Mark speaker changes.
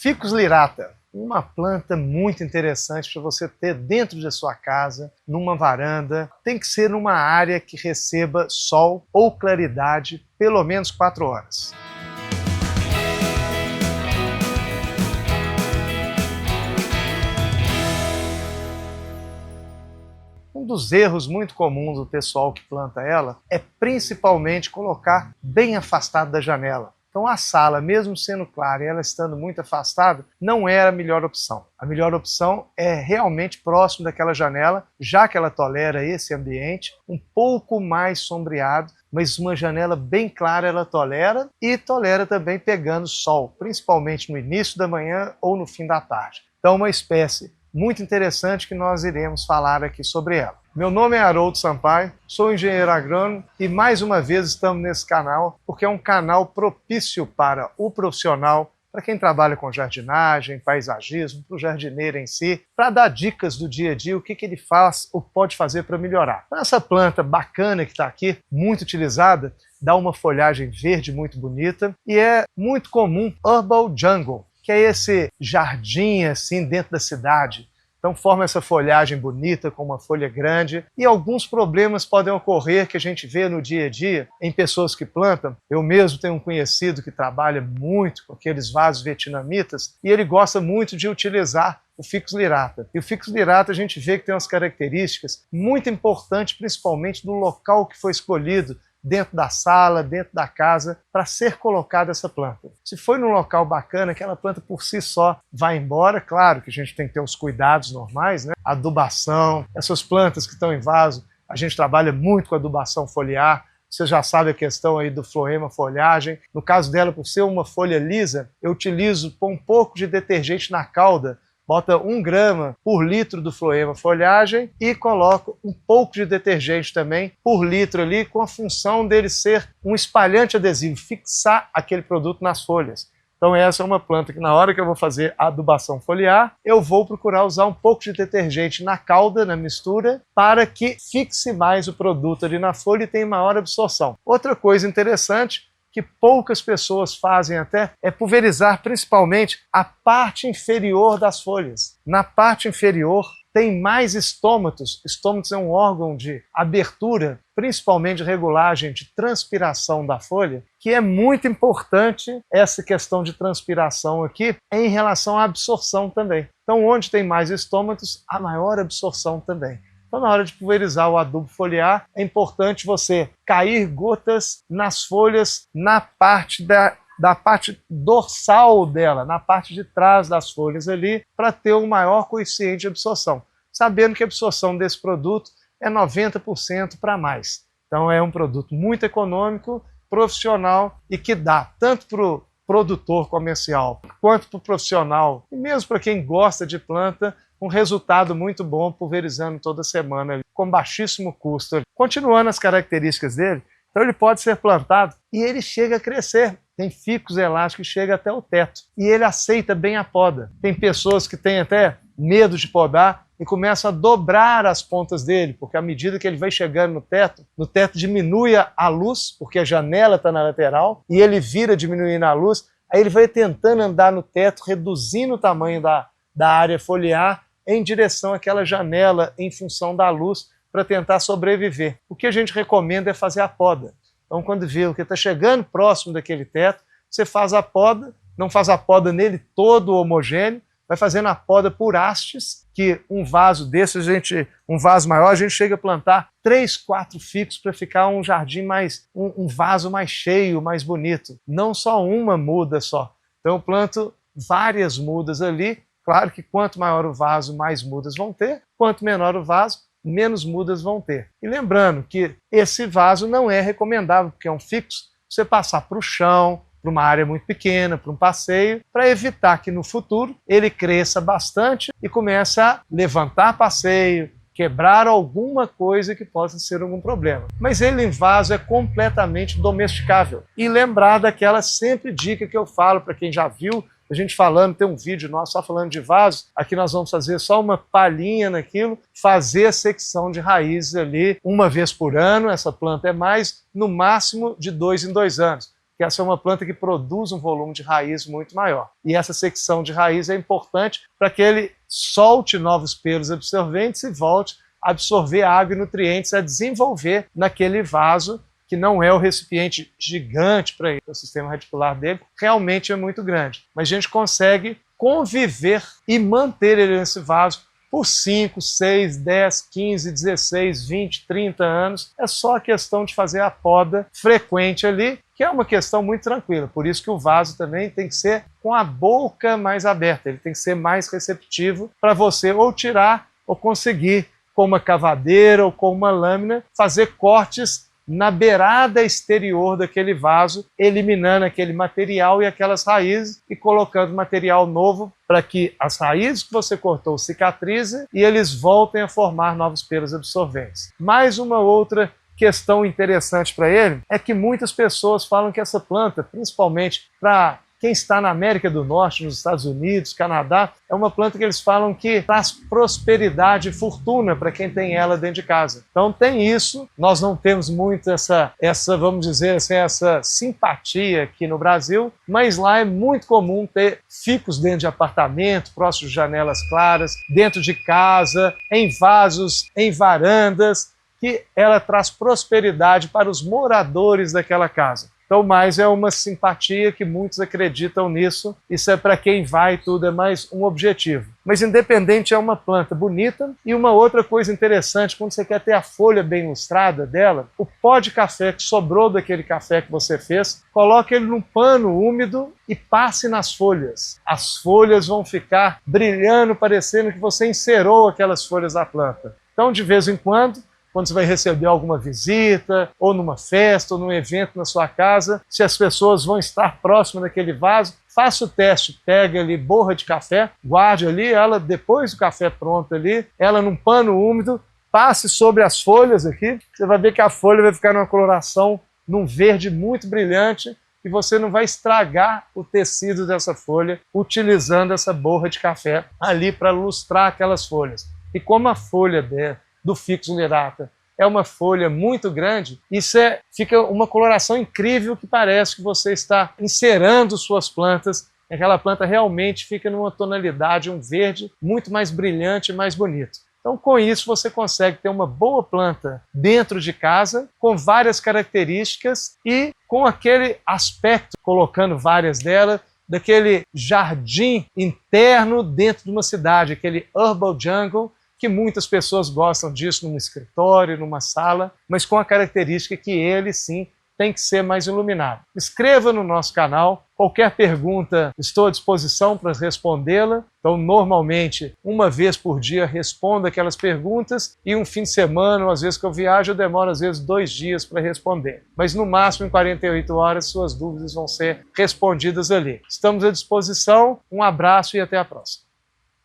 Speaker 1: Ficus lyrata, uma planta muito interessante para você ter dentro da sua casa, numa varanda. Tem que ser numa área que receba sol ou claridade pelo menos 4 horas. Um dos erros muito comuns do pessoal que planta ela é principalmente colocar bem afastado da janela. Então a sala, mesmo sendo clara e ela estando muito afastada, não era a melhor opção. A melhor opção é realmente próximo daquela janela, já que ela tolera esse ambiente um pouco mais sombreado, mas uma janela bem clara ela tolera e tolera também pegando sol, principalmente no início da manhã ou no fim da tarde. Então uma espécie muito interessante que nós iremos falar aqui sobre ela. Meu nome é Haroldo Sampaio, sou engenheiro agrônomo e mais uma vez estamos nesse canal porque é um canal propício para o profissional, para quem trabalha com jardinagem, paisagismo, para o jardineiro em si, para dar dicas do dia a dia, o que ele faz ou pode fazer para melhorar. Então, essa planta bacana que está aqui, muito utilizada, dá uma folhagem verde muito bonita e é muito comum Herbal Jungle, que é esse jardim assim dentro da cidade. Então forma essa folhagem bonita com uma folha grande e alguns problemas podem ocorrer que a gente vê no dia a dia em pessoas que plantam. Eu mesmo tenho um conhecido que trabalha muito com aqueles vasos vietnamitas e ele gosta muito de utilizar o Ficus lyrata. E o Ficus lyrata a gente vê que tem umas características muito importantes, principalmente do local que foi escolhido, dentro da sala, dentro da casa, para ser colocada essa planta. Se foi num local bacana, aquela planta por si só vai embora. Claro que a gente tem que ter os cuidados normais, né? Adubação, essas plantas que estão em vaso, a gente trabalha muito com adubação foliar. Você já sabe a questão aí do floema folhagem. No caso dela, por ser uma folha lisa, eu utilizo um pouco de detergente na cauda, bota 1 grama por litro do floema folhagem e coloco um pouco de detergente também por litro ali, com a função dele ser um espalhante adesivo, fixar aquele produto nas folhas. Então essa é uma planta que na hora que eu vou fazer a adubação foliar, eu vou procurar usar um pouco de detergente na cauda, na mistura, para que fixe mais o produto ali na folha e tenha maior absorção. Outra coisa interessante que poucas pessoas fazem até, é pulverizar principalmente a parte inferior das folhas. Na parte inferior tem mais estômatos. Estômatos é um órgão de abertura, principalmente de regulagem de transpiração da folha, que é muito importante essa questão de transpiração aqui em relação à absorção também. Então onde tem mais estômatos, a maior absorção também. Então, na hora de pulverizar o adubo foliar, é importante você cair gotas nas folhas, na parte da parte dorsal dela, na parte de trás das folhas ali, para ter um maior coeficiente de absorção. Sabendo que a absorção desse produto é 90% para mais. Então, é um produto muito econômico, profissional e que dá tanto para o produtor comercial quanto para o profissional e mesmo para quem gosta de planta, um resultado muito bom pulverizando toda semana, com baixíssimo custo. Continuando as características dele, então ele pode ser plantado e ele chega a crescer. Tem ficus elásticos que chega até o teto e ele aceita bem a poda. Tem pessoas que têm até medo de podar e começam a dobrar as pontas dele, porque à medida que ele vai chegando no teto diminui a luz, porque a janela está na lateral, e ele vira diminuindo a luz, aí ele vai tentando andar no teto, reduzindo o tamanho da área foliar em direção àquela janela em função da luz para tentar sobreviver. O que a gente recomenda é fazer a poda. Então quando vê que está chegando próximo daquele teto, você faz a poda, não faz a poda nele todo homogêneo, vai fazendo a poda por hastes, que um vaso desse, um vaso maior, a gente chega a plantar 3, 4 ficus para ficar um jardim mais, um vaso mais cheio, mais bonito. Não só uma muda só. Então eu planto várias mudas ali. Claro que quanto maior o vaso, mais mudas vão ter. Quanto menor o vaso, menos mudas vão ter. E lembrando que esse vaso não é recomendável, porque é um ficus, você passar para o chão, para uma área muito pequena, para um passeio, para evitar que no futuro ele cresça bastante e comece a levantar passeio, quebrar alguma coisa que possa ser algum problema. Mas ele em vaso é completamente domesticável. E lembrar daquela sempre dica que eu falo para quem já viu a gente falando, tem um vídeo nosso só falando de vasos, aqui nós vamos fazer só uma palhinha naquilo, fazer a secção de raízes ali 1 vez por ano, essa planta é mais, no máximo de 2 em 2 anos. que essa é uma planta que produz um volume de raiz muito maior. E essa secção de raiz é importante para que ele solte novos pelos absorventes e volte a absorver água e nutrientes, a desenvolver naquele vaso, que não é o recipiente gigante para ele. O sistema radicular dele realmente é muito grande. Mas a gente consegue conviver e manter ele nesse vaso por 5, 6, 10, 15, 16, 20, 30 anos. É só a questão de fazer a poda frequente ali, que é uma questão muito tranquila. Por isso que o vaso também tem que ser com a boca mais aberta, ele tem que ser mais receptivo para você ou tirar ou conseguir, com uma cavadeira ou com uma lâmina, fazer cortes na beirada exterior daquele vaso, eliminando aquele material e aquelas raízes e colocando material novo para que as raízes que você cortou cicatrizem e eles voltem a formar novos pelos absorventes. Mais uma outra questão interessante para ele é que muitas pessoas falam que essa planta, principalmente para quem está na América do Norte, nos Estados Unidos, Canadá, é uma planta que eles falam que traz prosperidade e fortuna para quem tem ela dentro de casa. Então tem isso, nós não temos muito essa vamos dizer assim, essa simpatia aqui no Brasil, mas lá é muito comum ter ficus dentro de apartamento, próximo de janelas claras, dentro de casa, em vasos, em varandas, que ela traz prosperidade para os moradores daquela casa. Então, mais é uma simpatia que muitos acreditam nisso. Isso é para quem vai, tudo é mais um objetivo. Mas independente, é uma planta bonita. E uma outra coisa interessante, quando você quer ter a folha bem lustrada dela, o pó de café que sobrou daquele café que você fez, coloque ele num pano úmido e passe nas folhas. As folhas vão ficar brilhando, parecendo que você encerou aquelas folhas da planta. Então, de vez em quando você vai receber alguma visita, ou numa festa, ou num evento na sua casa, se as pessoas vão estar próximas daquele vaso, faça o teste, pega ali borra de café, guarde ali ela, depois do café pronto ali, ela num pano úmido, passe sobre as folhas aqui, você vai ver que a folha vai ficar numa coloração, num verde muito brilhante, e você não vai estragar o tecido dessa folha utilizando essa borra de café ali para lustrar aquelas folhas. E como a folha do Ficus lyrata é uma folha muito grande, isso fica uma coloração incrível que parece que você está encerando suas plantas, aquela planta realmente fica numa tonalidade, um verde muito mais brilhante e mais bonito. Então, com isso, você consegue ter uma boa planta dentro de casa, com várias características e com aquele aspecto, colocando várias delas, daquele jardim interno dentro de uma cidade, aquele urban jungle, que muitas pessoas gostam disso num escritório, numa sala, mas com a característica que ele, sim, tem que ser mais iluminado. Inscreva no nosso canal, qualquer pergunta estou à disposição para respondê-la. Então, normalmente, uma vez por dia respondo aquelas perguntas e um fim de semana, ou às vezes que eu viajo, eu demoro às vezes 2 dias para responder. Mas no máximo em 48 horas suas dúvidas vão ser respondidas ali. Estamos à disposição, um abraço e até a próxima.